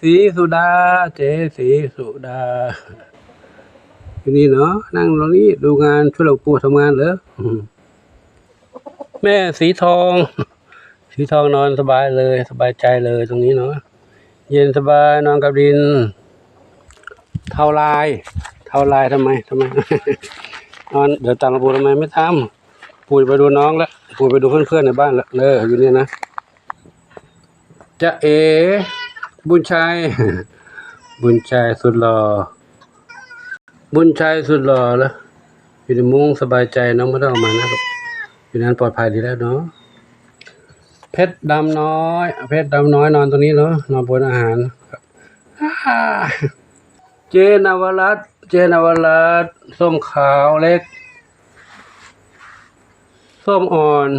สีสุดาเจสีสุดาอยู่นี่เนาะนั่งตรงนี้ดูงานช่วยหลวงปู่ทำงานเหรอแม่สีทองสีทองนอนสบายเลยสบายใจเลยตรงนี้เนาะเย็นสบายนอนกับดินเท่าลายทำไมนอนเดี๋ยวตังหลวงปู่ทำไมไม่ทำปู่ไปดูน้องแล้วปู่ไปดูเพื่อนๆในบ้านแล้วอยู่นี่นะจะเอบุญชัยสุดหล่อแล้วอยู่ในมุ้งสบายใจน้องไม่ต้องออกมานะลูกอยู่นั้นปลอดภัยดีแล้วเนาะเพชรดำน้อยนอนตรงนี้เนาะนอนบนอาหารเจนวรัตน์ส้มขาวเล็กส้มอ่อน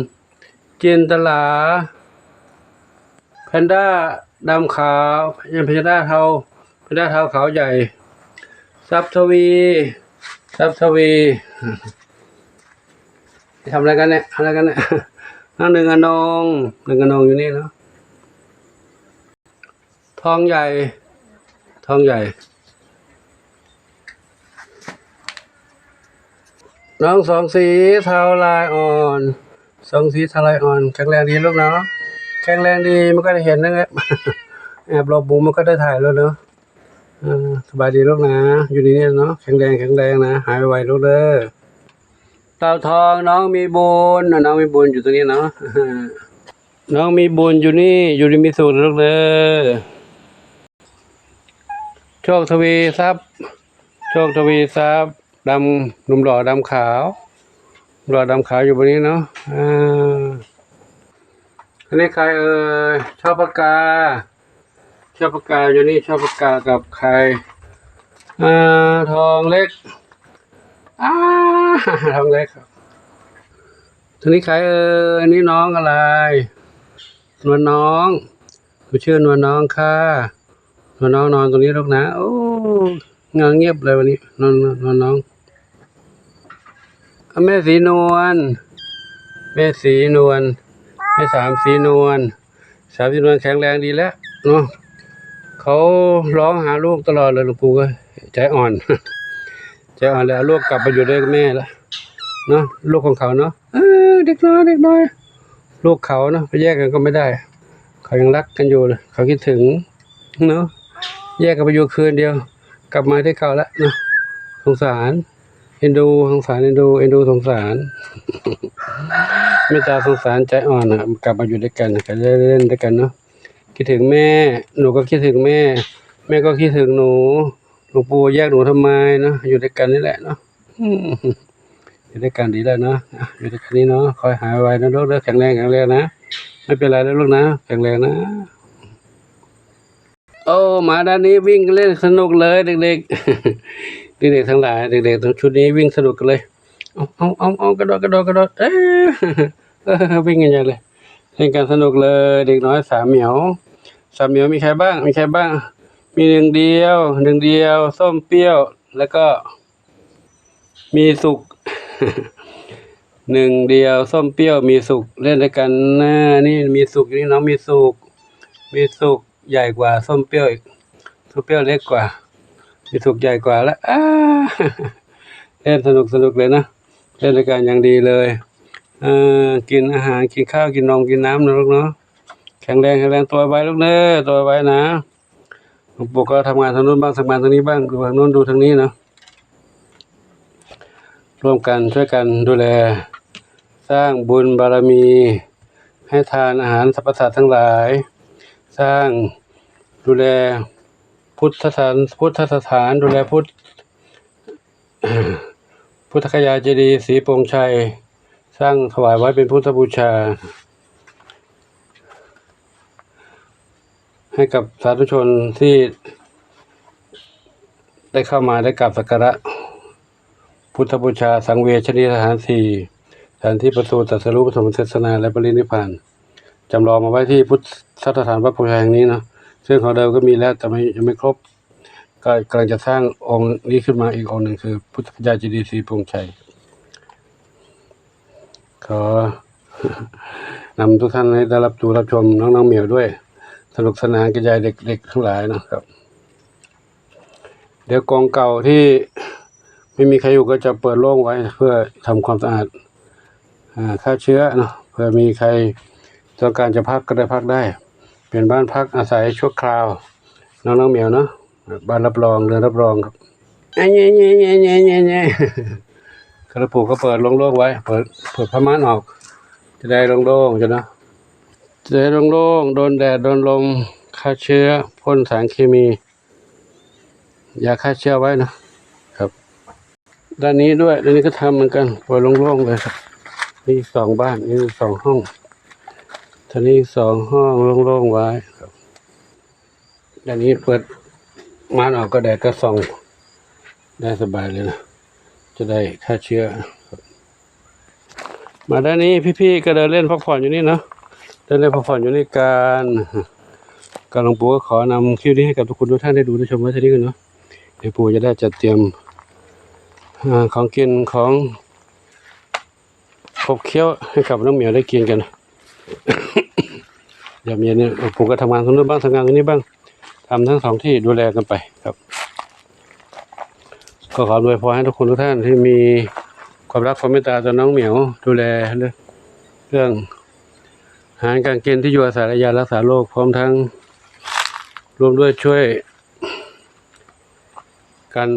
เจนตลาแพนด้าดำขาวแพนด้าเทาขาวใหญ่ซับทวีทำอะไรกันเนี่ยนั่งหนึ่งอนงอยู่นี่เนาะทองใหญ่น้องสองสีเทาลายอ่อนแข็งแรงดีลูกเนาะแข็งแรงดีมันก็ได้เห็นนะครับแอบหลบมุมมันก็ได้ถ่ายแล้วเนาะสบายดีลูกนะอยู่นี่เนาะแข็งแรงนะหายไวลูกเด้อเต่าทองน้องมีบุญอยู่ตรงนี้เนาะน้องมีบุญอยู่นี่มีสุขลูกเด้อโชคทวีทรัพย์ดำหนุ่มหล่อดำขาวอยู่บนนี้เนาะอันนี้ใครชอบปากกาอยู่นี่ชอบปากกากับใครทองเล็กทองเล็กครับทีนี้ใครอันนี้น้องอะไรนวลน้องชื่อนวลน้องค่ะนวลน้องนอนตรงนี้ลูกนะโอ้งานเงียบเลยวันนี้นอนน้องแม่สีนวลแม่สามสีนวลแข็งแรงดีแล้วเนาะเขาร้องหาลูกตลอดเลยหลวงปู่ก็ใจอ่อนแล้วลูกกลับไปอยู่ด้วยกับแม่แล้วเนาะลูกของเขาเนาะเด็กน้อยลูกเขาเนาะไปแยกกันก็ไม่ได้เขายังรักกันอยู่เลยเขาคิดถึงเนาะแยกกันไปอยู่คืนเดียวกลับมาที่เขาแล้วเนาะสงสารเอ็นดูสงสารเมตตาสงสารใจอ่อนกลับมาอยู่ด้วยกันกันเล่นด้วยกันเนาะคิดถึงแม่หนูก็คิดถึงแม่ก็คิดถึงหนูหลวงปู่แยกหนูทำไมเนาะอยู่ด้วยกันนี่แหละเนาะอยู่ด้วยกันดีแล้วเนาะอยู่ด้วยกันนี้เนาะคอยหายไวนะลูกแข็งแรงนะไม่เป็นไรแล้วลูกนะแข็งแรงนะโอ้หมาด้านนี้วิ่งเล่นสนุกเลยเด็กๆทั้งหลายเด็กๆทั้งชุดนี้วิ่งสนุกกันเลยเอากระโดดวิ่งกันใหญ่เลยเล่นกันสนุกเลยเด็กน้อยสามเหมียวมีใครบ้างมีหนึ่งเดียวส้มเปรี้ยวแล้วก็มีสุกหนึ่งเดียวส้มเปรี้ยวมีสุกเล่นด้วยกันนะนี่มีสุกนี่น้องมีสุกใหญ่กว่าส้มเปรี้ยวอีกส้มเปรี้ยวเล็กกว่ามีสุกใหญ่กว่าแล้วเล่นสนุกเลยนะเล่นด้วยกันอย่างดีเลยกินอาหารกินข้าวกินนมกินน้ำนะลูกเนาะแข็งแรงตัวไว้ลูกเด้อตัวไว้นะหลวงปู่ก็ทำงานทางนู้นบ้างทำงานทางนี้บ้างดูทางนู้นดูทางนี้เนาะร่วมกันช่วยกันดูแลสร้างบุญบารมีให้ทานอาหารสรรพสัตว์ทั้งหลายสร้างดูแลพุทธสถานดูแลพุทธคยาเจดีย์ศรีโป่งชัยสร้างถวายไว้เป็นพุทธบูชาให้กับสาธุชนที่ได้เข้ามาได้กราบสักการะพุทธบูชาสังเวชนียสถานสี่สถานที่ประสูติตรัสรู้ปฐมเทศนาและปรินิพพานจำลองมาไว้ที่พุทธสถานวัดโพธิ์ชัยแห่งนี้นะซึ่งของเดิมก็มีแล้วแต่ยังไม่ครบก็กำลังจะสร้างองค์นี้ขึ้นมาอีกองค์หนึ่งคือพุทธคยาเจดีย์ศรีโป่งชัยขอนำทุกท่านให้ได้รับชมน้องเหมียวด้วย สนุกสนานกับยายเด็กๆทั้งหลายนะครับเดี๋ยวกองเก่าที่ไม่มีใครอยู่ก็จะเปิดโล่งไว้เพื่อทำความสะอาดฆ่าเชื้อเนาะเพื่อมีใครต้องการจะพักก็ได้พักได้เป็นบ้านพักอาศัยชั่วคราวน้องๆเหมียวเนาะบ้านรับรองเรือนรับรองครับกระปุกก็เปิดโล่งๆไว้เปิดผ้าม่านออกจะได้โล่งๆจะนะจะได้โล่งๆโดนแดดโดนลมฆ่าเชื้อพ่นสารเคมียาฆ่าเชื้อไว้นะครับด้านนี้ด้วยด้านนี้ก็ทำเหมือนกันปล่อยโล่งๆเลยครับนี่2 บ้านนี่2 ห้องท่านี้2 ห้องโล่งๆไว้ครับด้านนี้เปิดม่านออกก็แดดก็ส่องได้สบายเลยนะจะได้ฆ่าเชื้อครับมาด้านนี้พี่ๆก็เดินเล่นพักผ่อนอยู่นี่เนาะเดินเล่นพักผ่อนอยู่ในการหลวงปู่ก็ขอนำคลิปนี้ให้กับทุกคนทุกท่านได้ดูได้ชมไว้ทีนี้กันเนาะเดี๋ยวปู่จะได้จัดเตรียมของกินของขบเคี้ยวให้กับน้องเหมียวได้กินกันเดี๋ยวเมียเนี่ยปู่ก็ทำงานตรงนู้นบ้างทำงานตรงนี้บ้างทำทั้ง2 ที่ดูแลกันไปครับก็ขออวยพรให้ทุกคนทุกท่านที่มีความรักความเมตตาต่อน้องเหมียวดูแลเรื่องอาหารการกินที่อยู่อาศัยและยารักษาโรคพร้อมทั้งรวมด้วยช่วยกัน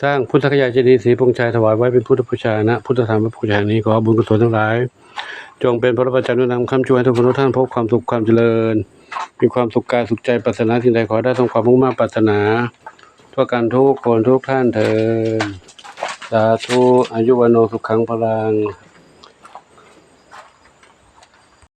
สร้างพุทธคยาเจดีย์ศรีปงชัยถวายไว้เป็นพุทธบูชานะพุทธธรรมบูชานี้ขอบุญกุศลทั้งหลายจงเป็นพระประจันทร์นำคำช่วยให้ทุกคนทุกท่านพบความสุขความเจริญมีความสุขกายสุขใจปรารถนาสิ่งใดขอได้สมความมุ่งมั่นปรารถนาทั่วกันทุกคนทุกท่านเถิดสาธุอายุวันโนสุขังพลัง